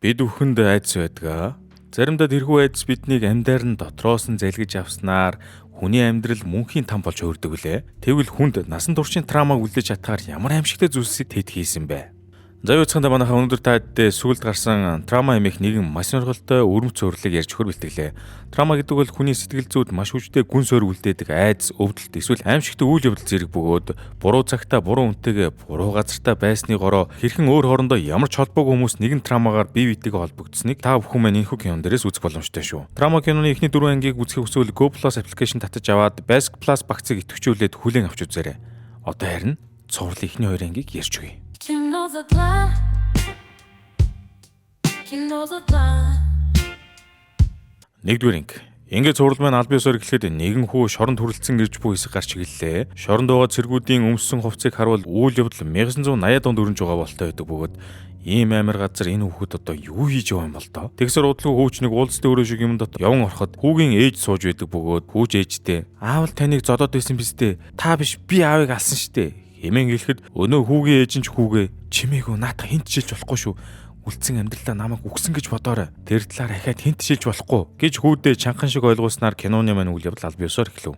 Бид бүхэнд айдас байдаг. Заримдаа тэрхүү айдас биднийг амьдаар нь дотроос нь залгиж авснаар хүний амьдрал мөнхийн там болж өөрдөг лээ. Тэгвэл хүнд насан туршийн травмаг үлдээж чадхаар ямар аимшигтай зүйлсийг тэд хийсэн бэ? За юу цаанда манайхаа өнөөдөр та бүдэд сүлд гарсан траума хэмээх нэгэн маш сонирхолтой өрөм цөрлөг ярьж өгөр бэлтгэлээ. Траума гэдэг бол хүний сэтгэл зүйд маш хүчтэй гүн суур үлдээдэг айдас, өвдөлт эсвэл аимшигтай үйл явдал зэрэг бөгөөд буруу цагтаа буруу үнтэйгээ буруу газартаа байсны гороо хэрхэн өөр хоорондоо ямар ч холбоогүй хүмүүс нэгэн траумагаар бие биетэйгээ холбогдсныг та бүхэн маань энэхүү кинон дээрээс үзэх боломжтой шүү. Траума киноны эхний 4 ангийг үзэх хүсвэл Go+ аппликейшн татаж аваад Basic Plus багцыг идэвхжүүлээд хүлээн авч үзээрэй. Одоо харин цуврал эхний 2 ангийг ярьж өгье. You know the plan. You know the plan. Нэгдүгээр анги. Ингээд зураг маань аль биесээр эхлэхэд нэгэн хүү шоронд хүрэлцэн ирж буй хэсэг гарч ирлээ. Шоронд байгаа цэргүүдийн өмссөн хувцсыг харуул үйл явдал 1980-ад онд өрнж байгаа болтой байдаг бөгөөд ийм амар газар энэ хүүхэд одоо юу хийж байгаа юм бол тоо. Тэгсэр удлаг хүүч нэг уулзтай өрөө шиг юм дот яван ороход хүүгийн ээж сууж байдаг бөгөөд хүүж ээжтэй аавал таныг зодоод байсан биз дээ. Та биш би аавыг алсан штэ. Хэмээн хэлэхэд өнөө хүүгийн ээж нь ч хүүгээ чимээгүй наата хинт шилж болохгүй шүү. Үлдсэн амьдралаа намайг үгсэн гэж бодоорой. Тэр талаар ахаад хинт шилж болохгүй гэж хүүдээ чанхан шиг ойлгуулснаар киноны маань үйл явдал аль биесээр эхлэв.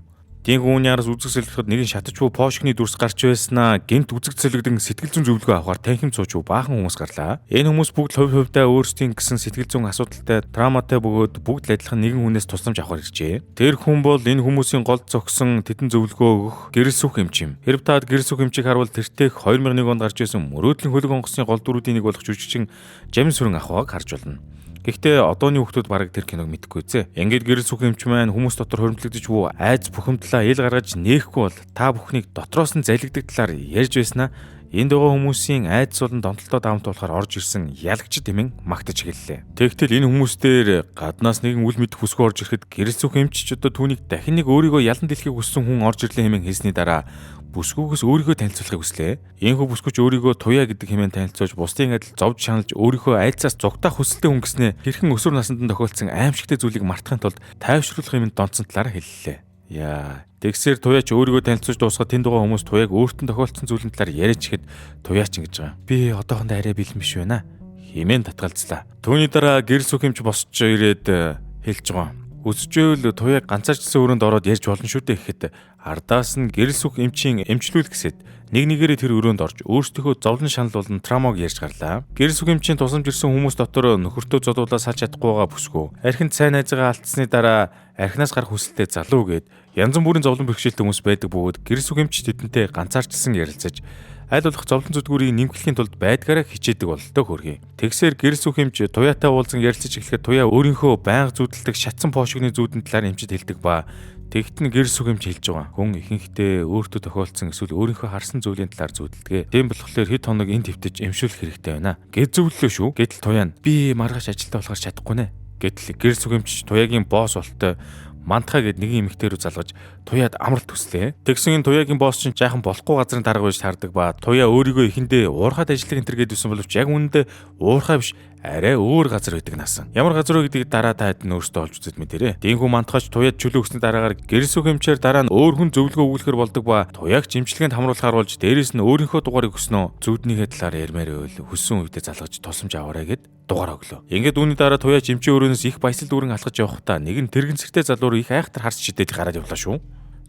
Тинхүү хүний араас үзэг сэлгэхэд нэгэн шатаж буй пошкны дүрс гарч байснаа гинт үзэг сэлгдэн сэтгэл зүйн зөвлөгөө авахар танхим цууч баахан хүмүүс гарлаа. Энэ хүмүүс бүгд хувь хувьдаа өөрсдийн гэсэн сэтгэл зүйн асуудалтай трауматай бөгөөд бүгд л адилхан нэгэн хүнээс тусламж авахар иржээ. Тэр хүн бол энэ хүмүүсийн гол зогсон тедэн зөвлөгөө өгөх гэрэл сүх эмчим. Хэрв та гэрэл сүх эмчийг харуул тэртех 2001 онд гарч ирсэн мөрөөдлийн хөлөг онгоцны гол дөрүүдийн нэг болох жүжигчин Жамин Сүрэн ахваг харж болно. Гэхдээ одооны хүүхдүүд бараг тэр киног мэдэхгүй зэ. Ингээд гэрэл сүх эмч маань хүмүүс дотор хоригдлогдож буй айц бухимдлаа ил гаргаж нээхгүй бол та бүхнийг дотроос нь залгидаг талаар ярьж байснаа энд байгаа хүмүүсийн айдас болон донтолтой даамт болохоор орж ирсэн ялагч дэмэн магтаж эхэллээ. Тэгтэл энэ хүмүүстээр гаднаас нэгэн үл мэдэх бүсгүй орж ирэхэд гэрэл сүх эмч ч одоо түүнийг дахин нэг өөрийгөө ялан дэлхийг хүссэн хүн орж ирлээ хэмээн хэлсний дараа бүсгүйгээс өөрийгөө танилцуулахыг хүслээ. Энэхүү бүсгүйч өөрийгөө туяа гэдэг хэмээн танилцуулж бусдын адил зовж шаналж өөрийнхөө айдсаас зугтаах хүсэлтэй хүн гэснээ хэрхэн өсвөр наснд тохиолдсон аимшигтай зүйлийг мартахын тулд тайвшруулах юм донцсон талаараа хэллээ. Яа, тэгсээр туяач өөрийгөө танилцуулж дуусгаад тэнд байгаа хүмүүс туяаг өөртөө тохиолдсон зүйлэн талаар яриач ихэд туяач ингэж байгаа. Би одоохондоо арай бэлэн биш байна хэмээн татгалзлаа. Түүний дараа гэрэл сүх эмч босч ирээд хэлж байгаа. Үсжэвэл туяаг ганцаарчсан өрөөнд ороод ярьж болно шүү дээ гэхэд ардаас нь гэрэл сүх эмчийн эмчлүүл гэсэд нэг нэгээрээ тэр өрөөнд орж өөрсдийнхөө зовлон шанал болон травмаг ярьж гарлаа. Гэрэл сүх эмчийн тусламж ирсэн хүмүүс дотор нөхөртөө зодуулаа салж чадахгүй байгаа бүсгүй. Архинд сайн найзгаа алдсны дараа архинаас гарах хүсэлтэй залуу гээд янз бүрийн зовлон бэрхшээлтэй хүмүүс байдаг бөгөөд гэрэл сүх эмч тэдэнтэй ганцаарчсан ярилцаж аль болох зовлон зүдгүүрийг нэмгэхийн тулд байдгаараа хичээдэг бололтой хөргий. Тэгсээр гэрэл сүх эмч туяатай уулзан ярилцаж эхлэхэд туяа өөрийнхөө байнга зүүдэлдэг шатсан пошигны зүүдэн талаар эмчид хэлдэг ба тэгт нь гэрэл сүх эмч хэлж байгаа. Хүн ихэнхдээ өөртөө тохиолдсон эсвэл өөрийнхөө харсан зүйлийн талаар зүүдэлдэг. Тийм болохоор хэд хоног энэ твтэж эмшүүлэх хэрэгтэй байна. Гэт зөвлөлөө шүү. Гэтэл туяа нь би маргааш ажилдаа болохоор чадахгүй нэ. Гэтэл гэрэл сүх эмч туяагийн босс болтой мантхаа гэд нэгэн эмэгтэй рүү залгаж туяад амралт хүслээ. Тэгсэн энэ туяагийн босс чинь жаахан болохгүй газрын дарга байж таардаг ба туяа өөрийгөө ихэндээ уурхад ажиллах энэ төр гэдсэн боловч яг үүндээ уурхаа биш арай өөр газар байдаг насан. Ямар газар вэ гэдгийг дараа та хэд нь өөрсдөө олж үзээд мэдэрэй. Дийнхүү мантхаач туяад чөлөө өгсөний дараагаар гэрэл сүх эмчээр дараа нь өөр хүн зөвлөгөө өгүүлэхэр болдог ба туяаг жимчлэгэнд хамруулахаар болж дээрэс нь өөрийнхөө дугаарыг өснөө зүуднийхээ талаар ярмаар байвал хүссэн үедээ залгаж тусламж аваарай гэд дугаар өглөө. Ингээд үүний дараа туяа жимчээ өрөөнөөс их баясал дүүрэн алхаж явхдаа нэгэн тэрэгцэртэй залуу их айхтар харц шидэд гараад явлаа шүү.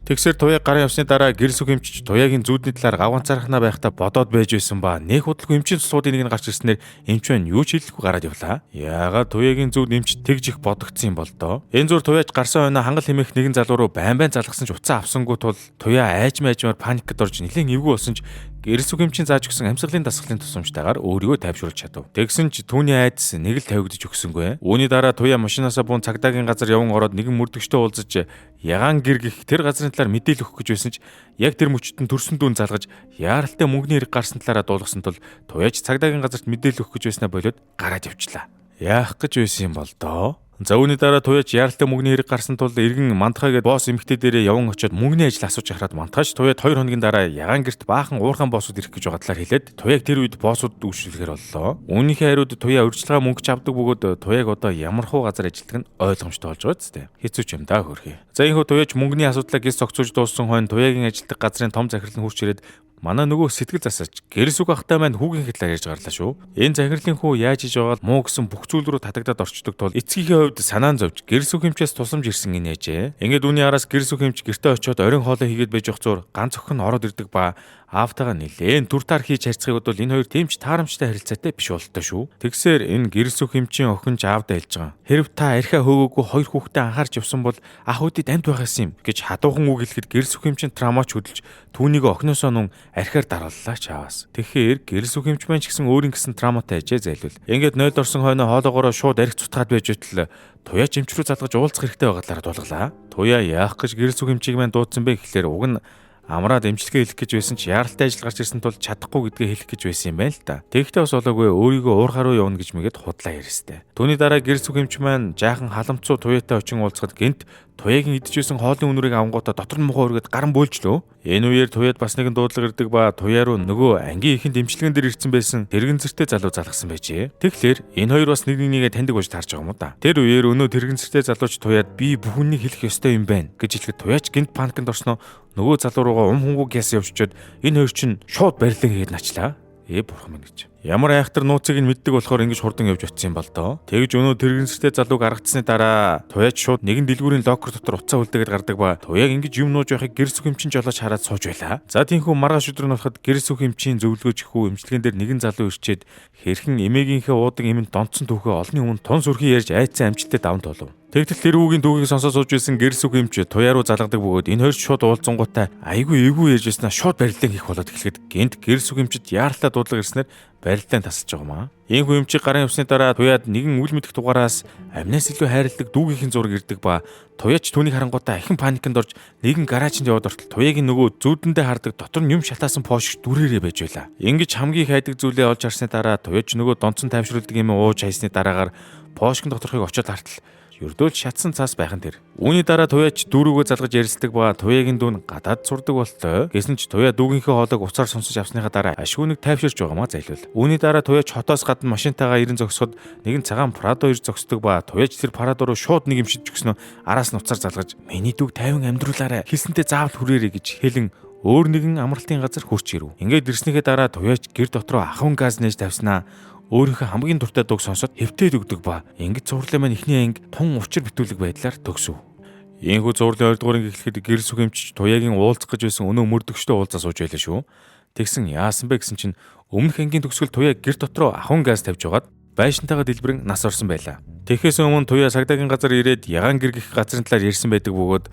Тэгсэр туяаг гарын явсны дараа гэрэл сүх эмч туяагийн зүүдний талаар гавганцаархнаа байхдаа бодоод байж байсан ба нэх удалгүй эмчийн цусуудын нэг нь гарч ирснээр эмч маань юу ч хэлэхгүй гараад явлаа. Яагаад туяагийн зүүд эмч тэгж их бодогдсон юм бол доо. Энэ зур туяаж гарсан хойно хангал хэмээх нэгэн залуу руу байн залгасан ч уцаа авсангүй тул туяа айжмаар паникд орж нэлээд эвгүй болсон ч гэрэл сүх эмчийн зааж өгсөн амьсгалын дасгалын тусламжтайгаар өөрийгөө тайвшруулж чадав. Тэгсэн ч түүний айдас нэг л тавигдж өгсөнгүй. Үүний дараа туяа машинаасаа буун цагдаагийн газар яван ороод нэгэн мөрдөгчтэй уулзаж ягаан гэргэх тэр газрын талаар мэдээлэл өгөх гэж байсан ч яг тэр мөчтөнд төрсөн дүүн залгаж яаралтай мөнгөний хэрэг гарсан талаараа дуулгасан тул туяач цагдаагийн газарт мэдээлэл өгөх гэж байснаа болоод гараад явчлаа. Яах гэж байсан юм бол доо. За үүний дараа туяач яаралтай мөнгөний хэрэг гарсан тул иргэн мантхаа гээд босс эмэгтэй дээрээ яван очиод мөнгөний ажил асууж хараад мантхаач туяад 2 хоногийн дараа ягаан гэрт баахан уурхайн боссууд ирэх гэж байгаа талаар хэлээд туяаг тэр үед боссууд дүүшүүлэхээр боллоо. Үүнийхээ хариуд туяа урьдчилгаа мөнгө ч авдаг бөгөөд туяаг одоо ямар хуу газар ажилладаг нь ойлгомжтой болж байгаа зү. Хэцүү ч юм даа хөрхий. За энэ хүү туяач мөнгөний асуудлаа гис зогцуулж дууссан хойно туяагийн ажилтг газрын том захирал нь хурч ирээд Манай нөгөө сэтгэл засаж гэрс үг ахтай маань хүүгийн хэлээр ярьж гарлаа шүү. Энэ захирлын хүү яаж иж байгаа муу гэсэн бүх зүйл рүү татагдаад орчдөг тул эцгийнхээ хувьд санаан зовж гэрс үг хэмчээс тусламж ирсэн гинэ ээжээ. Ингээд үүний араас гэрс үг хэмч гэртээ очиод оройн хоолой хийгээд байж явах зур ганц охин ороод ирдэг ба аавтайгаа нэлээд туртаар хийж харьцахыг бол энэ хоёр тэмч таарамжтай харилцаатай биш болтой шүү. Тэгсээр энэ гэрс үг хэмчийн охин ч аавдаа хэлж байгаа. Хэрв та архиа хөөгөөгүй хоёр хүүхдээ анхаарч явсан бол ах үүдид амьд байхаас юм гэж хадуухан үг хэлэхэд гэрс үг хэмчийн травмач хөдөлж түүнийг охиноосоо нун архиар дарууллаа ч аавас. Тэгэхээр гэрс үг хэмч маань ч гэсэн өөрийн гэсэн травматай ээжээ зайлвал. Ингээд нойлд орсон хойно хоолоогоороо шууд арх цутгаад байж байтал туяа жимч рүү залгаж уулзах хэрэгтэй байгаалаар дуулгалаа. Туяа яах гэж гэрс үг хэмчийг маань дуудсан бэ гэхлээр уг нь амраад эмчилгээ хэлэх гэж байсан ч яаралтай ажил гарч ирсэн тул чадахгүй гэдгээ хэлэх гэж байсан юм байна л да. Тэгэхдээ бас болоогүй өөрийгөө уурхаа руу явна гэж мэгээд худлаа ярьстэй. Түүний дараа гэрс үг хэмч маань жаахан халамцуу туяатай очин уулзахад гинт туяагийн идчихсэн хоолны үнэрийг авангуудаа дотор нь мухаа өргөд гаран бөөлжлөө. Энэ үеэр туяад бас нэгэн дуудлага ирдэг ба туяа руу нөгөө ангийн ихэнд эмчилгээн дээр ирсэн байсан тэрэгэн зэртэй залуу залгасан байжээ. Тэгэхээр энэ хоёр бас нэг нэгээ таньдаг болж таарч байгаа юм уу да. Тэр үеэр өнөө тэрэгэн зэртэй залууч туяад би бүхнийг хэлэх ёстой юм байна гэж хэлэхэд туяач гинт паникнд орсноо нөгөө залуу руугаа хөнгүүг яасан явчиход энэ хоёр чинь шууд барилан хийгээд начлаа. Бурхан минь гэж. Ямар айхтар нууцыг нь мэддэг болохоор ингэж хурдан явж очсон юм бол доо. Тэгж өнөө тэрэгэнсэртэй залууг гаргацсны дараа туяач шууд нэгэн дэлгүүрийн локер дотор уцаа үлдээгээд гардаг ба туяаг ингэж юм нууж байхыг гэрс үг эмчин жолооч хараад сууж байла. За тийхүү маргааш өдөр нь болоход гэрс үг эмчийн зөвлөгөөж хүү эмчилгээн дээр нэгэн залуу ирчээд хэрхэн эмээгийнхээ уудаг эмэнд донцсон түүхээ олонний өмнө тун сүрхий ярьж айцсан амжилттай давнд болов. Тэгтэл тэр үгийн түүхийг сонсоод сууж байсан гэрс үг эмч туяа руу залгадаг бөгөөд энэ хоёр шууд уулзсангуудаа айгүй эвгүй ярьжсэнаа шууд барилдан хийх болоод эхлэхэд гинт гэрс үг эмчид яаралтай дуудлага ирснээр барилдаан тасалж байгаа маа. Ийхүү эмчийг гарын явсны дараа туяад нэгэн үл мэдэх дугаараас амнаас илүү хайрладаг дүүгийнхэн зураг ирдэг ба туяач түүнийг харангуйтаа ахин паникнд орж нэгэн гаражинд яваад ортол туяагийн нөгөө зүүдэндээ хардаг дотор нь юм шатаасан пошш дүрээрээ байж байла. Ингэж хамгийн их хайдаг зүйлээ олж харсны дараа туяач нөгөө донцон тайвшруулдаг юм ууж хайсны дараагаар пошкын доторхыг очоод хартал ердөөл шатсан цаас байхан тэр. Үүний дараа туяач дүүрүүгөө залгаж ярилцдаг ба туяагийн дүүн гадаад сурдаг болтой. Гэсэн ч туяа дүүгийнхээ хоолойг уцаар сонсож авсныхаа дараа ашгүй нэг тайвширч байгаамаа зайлвал. Үүний дараа туяач хотоос гадна машинтайгаа ирэн зогсоход нэгэн цагаан Прадо ирж зогсдог ба туяач тэр Прадо руу шууд нэг юм шидж өгснөө араас нь уцаар залгаж миний дүүг 50 амьдруулаарай. Хэлсэнтэй заавал хүрээрэй гэж хэлэн өөр нэгэн амралтын газар хурч ирэв. Ингээд ирснийхээ дараа туяач гэр дотроо ахын газ нээж тавьснаа. Өөрийнхөө хамгийн дуртай дууг сонсоод хэвтээд өгдөг ба ингэж зурлаа маань ихний анги тун учир битүүлэг байдлаар төгсөв. Ийхүү зурлын 2 дугаарыг эхлэхэд гэрс үг эмч туяагийн уулзах гэж байсан өнөө мөрдөгчтэй уулзаа сууж байлаа шүү. Тэгсэн яасан бэ гэсэн чинь өмнөх ангийн төгсгөл туяа гэр дотроо ахын газ тавьж байгаад байшинтайгаа дэлбэрэн нас орсон байлаа. Тэгэхээс өмнө туяа сагдагийн газар ирээд ягаан гэр гих газрын талаар ярьсан байдаг бөгөөд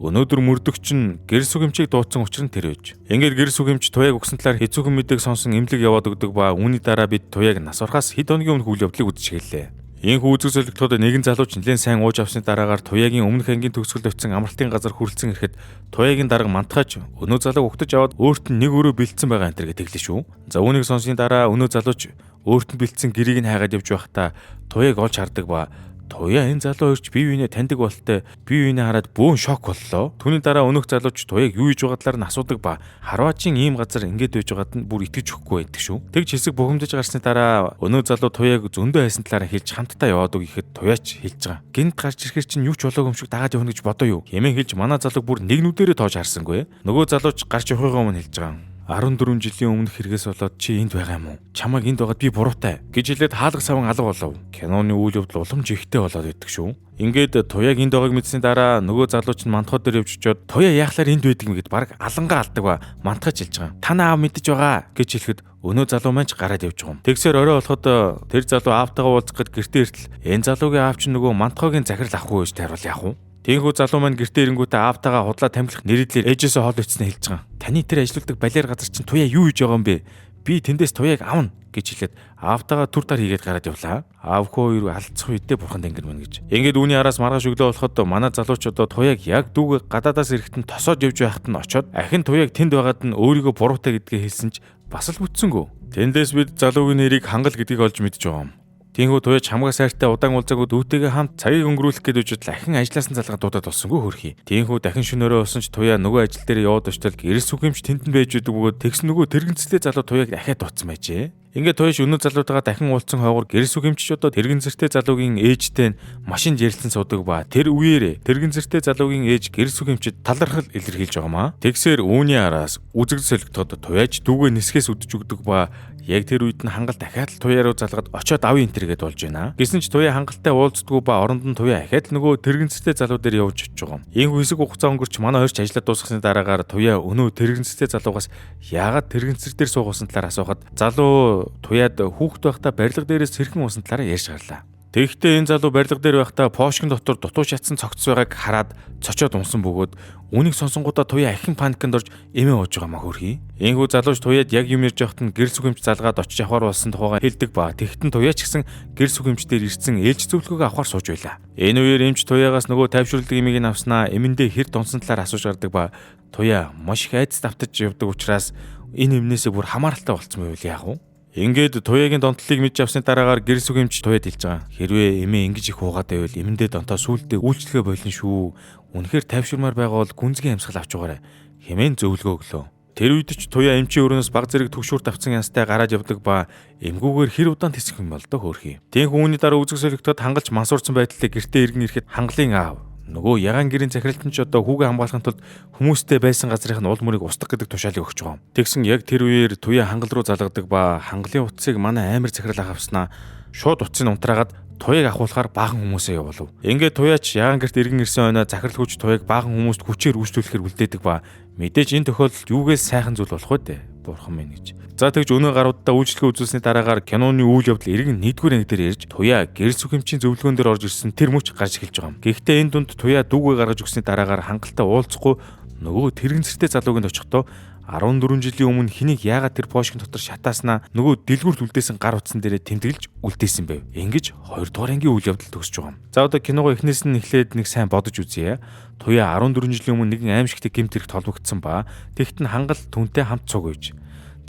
өнөөдөр мөрдөгч нь гэрс үг эмчийг дуудсан учраас тэр байж. Ингээд гэрс үг эмч туяаг өгсөн талаар хэцүүхэн мэдээг сонсон эмнэлэг яваад өгдөг ба үүний дараа бид туяаг нас орохоос хэд хоногийн өмнө үйл явдлыг үзчихлээ. Ийхүү үзэг зөвлөгтөд нэгэн залууч нэлээд сайн ууж авсны дараагаар туяагийн өмнөх ангийн төгсгөлд очисон амралтын газар хүрэлцэн ирэхэд туяагийн дарга мантахаж өнөө залуу өгтөж аваад өөрт нь нэг өрөө бэлдсэн байгаа энэ төр гэдэглээ шүү. За үүнийг сонсны дараа өнөө залууч өөрт нь бэлдсэн гэрийг нь хайгаад явж байхдаа туяаг олж хардаг ба туяа энэ залуу хоёрч бие биенээ таньдаг болтой бие биенээ хараад бөөн шок боллоо. Түүний дараа өнөх залууч туяаг юу хийж байгаа талаар нь асуудаг ба харваажийн ийм газар ингэж байж байгаад нь бүр итгэж өгөхгүй байдаг шүү. Тэгж хэсэг бухимдаж гарсны дараа өнөө залуу туяаг зөндөө хайсан талаараа хэлж хамтдаа яваад үг ихэд туяач хэлж байгаа. Гинт гарч ирэхэр чинь юу ч болоогүй юм шиг дагаад явна гэж бодоо юу. Хэмээн хэлж манай залуу бүр нэг нүдэрээ тоож харсангүй. Нөгөө залууч гарч явахыгаа өмнө хэлж байгаа. 14 жилийн өмнөх хэрэгээс болоод чи энд байгаа юм уу? Чамайг энд байгаад би буруутай гэж хэлээд хаалга саван алга болов. Киноны үйл явдал уламж ихтэй болоод идэг шүү. Ингээд туяаг энд байгааг мэдсэний дараа нөгөө залууч нь мантхууд дээр явж очиод туяа яахлаар энд байдаг юм гэд баг алангаа алдаг ба мантхаж хэлж байгаа. Танаа аав мэдэж байгаа гэж хэлэхэд өнөө залуу маань ч гараад явж байгаа юм. Тэгсээр орой болоход тэр залуу аавтайгаа уулзах гээд гэртээ иртэл энэ залуугийн аав чинь нөгөө мантхогийн захирал авахгүй гэж тайруул яах вэ? Тийхүү залуу маань гэртээ ирэнгүүтээ аавтайгаа худлаа тамхилах нэрийдлээр ээжээсээ хоол ицснэ хэлж байгаа. Таны тэр ажилуулдаг балер газар чинь туяа юу хийж байгаа юм бэ? Би тэндээс туяаг авна гэж хэлээд аавтайгаа түр тар хийгээд гараад явлаа. Аав хөө хоёр алдцах үедээ бурхан тэнгэр мэн гэж. Ингээд үүний араас маргааш өглөө болоход манай залууч одоо туяаг яг дүүг гадаадаас ирэхэд нь тосоод явж байхад нь очоод ахин туяаг тэнд байгаад нь өөрийгөө буруутай гэдгээ хэлсэн ч бас л бүтсэнгөө. Тэндээс бид залуугийн нэрийг хангал гэдгийг олж мэдж байгаа юм. Тиймээс туяа чамгаа сайртай удаан уулзаагүй дүүтэйгээ хамт цагийг өнгөрүүлэх гээд үжид дахин ажилласан залгаа дуудаад болсонгүй хөрхий. Тиймээс дахин шөнөөрөө болсон ч туяа нөгөө ажил дээр яваад очтол гэрэл сүхэмж тэнд нь байж идэг бөгөөд тэгс нөгөө тэрэгцтэй залуу туяаг дахиад дутсан байжээ. Ингээд туяаш өнөө залуутайгаа дахин уулзсан хойгоор гэрэл сүхэмжч одоо тэрэгэн зэртэй залуугийн ээжтэй машинд ярилцсан суудаг ба тэр үеэр тэрэгэн зэртэй залуугийн ээж гэрэл сүхэмжид талархал илэрхийлж байгаамаа. Тэгсээр үүний араас үзэгдэл солигдоход туяаж дүүгээ нисгээс үдэж өгдөг ба яг тэр үед нь хангал дахиад л туяа руу залгаад очоод авъя энэ төргээд болж байна. Гэсэн ч туяа хангалттай уулздгүй ба оронд нь туяа ахаад нөгөө тэрэгэнцтэй залуу дээр явж очиж байгаа юм. Ийм хэсэг хугацаа өнгөрч манай хоёрч ажиллаад дуусгасны дараагаар туяа өнөө тэрэгэнцтэй залуугаас яагаад тэрэгэнцэр дээр суугасан талаар асуухад залуу туяад хүүхэд байхдаа барилга дээрээс сэрхэн уусан талаараа ярьж гарлаа. Тэгэхдээ энэ залуу барилга дээр байхдаа пошкин дотор дутуу шатсан цогц байгааг хараад цочоод унсан бөгөөд үнийг сонсонгуудаа туяа ахин паниканд орж эмээ ууж байгаа маа хөрхий. Энэхүү залууч туяад яг юм ярьж байхад нь гэрэл сүхэмж залгаад очиж авахар болсон тухайга хэлдэг ба тэгтэн туяа ч гэсэн гэрэл сүхэмждэр ирсэн ээлж зөвлөгөөгөө авахар сууж байла. Энэ үеэр эмч туяагаас нөгөө тайвшруулдаг эмийг нь авснаа эмэндээ хэр донсон талаар асууж гардаг ба туяа маш их айдас давтаж явдаг учраас энэ эмнээсээ бүр хамааралтай болцсон байвал яах вэ? Ингээд туяагийн донтлыг мэдж авсны дараагаар гэрэл сүхэмж туяад хэлж байгаа. Хэрвээ эмээ ингэж их хуугаад байвал эмэндээ донтоо сүултээ үйлчлэгээ болон шүү. Үнэхээр тайвширмаар байгаа бол гүнзгий амьсгал авч байгаарай. Хэмээн зөвлөгөө өглөө. Тэр үед ч туяа эмчийн өрөөс баг зэрэг төгшүүрт авсан янзтай гараад явдаг ба эмгүүгээр хэр удаан тэсэх юм бол доо хөөрхий. Тэнх үүний дараа үзэг солигдоход хангалж мансуурсан байдлаа гэртээ иргэн ирэхэд хангалын аав нөгөө ягаан гэрийн захиралтан ч одоо хүүгээ хамгаалахын тулд хүмүүстэй байсан газрынх нь уул мөрийг устгах гэдэг тушаалыг өгч байгаа юм. Тэгсэн яг тэр үеэр туяа хангал руу залгадаг ба хангалын утсыг манай аймар захирал авснаа шууд утсыг унтраагаад туяаг авахулахаар баахан хүмүүсээ явуулав. Ингээд туяач ягаан гэрт иргэн ирсэн ойноо захирал хүч туяаг баахан хүмүүст хүчээр үйлчлүүлэхээр үлдээдэг ба мэдээж энэ тохиолдолд юугээс сайхан зүйл болох вэ дээ. Бурхан минь гэж. За тэгж өнөө гаруудаа үйлчлэгээ үзүүлсний дараагаар киноны үйл явдал иргэн нийтгүүр анги дээр ирж туяа гэрэл сүхэмжийн зөвлөгөөн дээр орж ирсэн тэр мөч гарч эхэлж байгаа юм. Гэхдээ энэ дунд туяа дүүгээ гаргаж өгсний дараагаар хангалттай уулзахгүй нөгөө тэрэгэнцэртэй залуугийн очихдоо 14 жилийн өмнө хэнийг яагаад тэр пошкин дотор шатааснаа нөгөө дэлгүүрт үлдээсэн гар утсан дээрээ тэмдэглэж үлдээсэн байв. Ингэж 2 дугаар ангийн үйл явдал төгсөж байгаа юм. За одоо киногоо эхнээс нь эхлээд нэг сайн бодож үзье. Туяа 14 жилийн өмнө нэгэн аимшигтэй гэмт хэрэг толбогдсон ба тэгт нь хангал түнтэй хамт цуг үйж.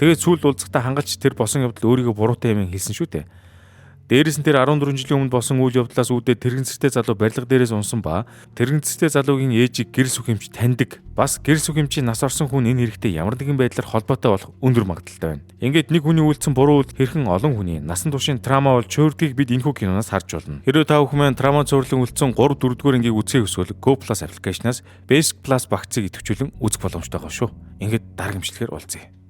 Тэгээд сүүлд уулзахдаа хангалч тэр босон явдал өөрийгөө буруутай юм хэлсэн шүү дээ. Дээрээс нь тэр 14 жилийн өмнө болсон үйл явдлаас үүдээ тэрэгэнцэртэй залуу барилга дээрээс унсан ба тэрэгэнцэртэй залуугийн ээжийг гэрэл сүхэмж таньдаг. Бас гэрэл сүхэмжийн нас орсон хүн энэ хэрэгтэй ямар нэгэн байдлаар холбоотой болох өндөр магадaltaй байна. Ингээд нэг хүний үйлдэлсэн буруу үйлдэл хэрхэн олон хүний насан туршийн трама бол чөөрдгийг бид энэхүү киноноос харж байна. Хэрвээ та бүхэн трама цуурлан үлдсэн 3 4 дугаар ангийг үзэх хүсвэл Go+ аппликейшнаас Basic Plus багцыг идэвхжүүлэн үзэх боломжтой байгаа шүү. Ингээд дарга имчилгээр уулзъя.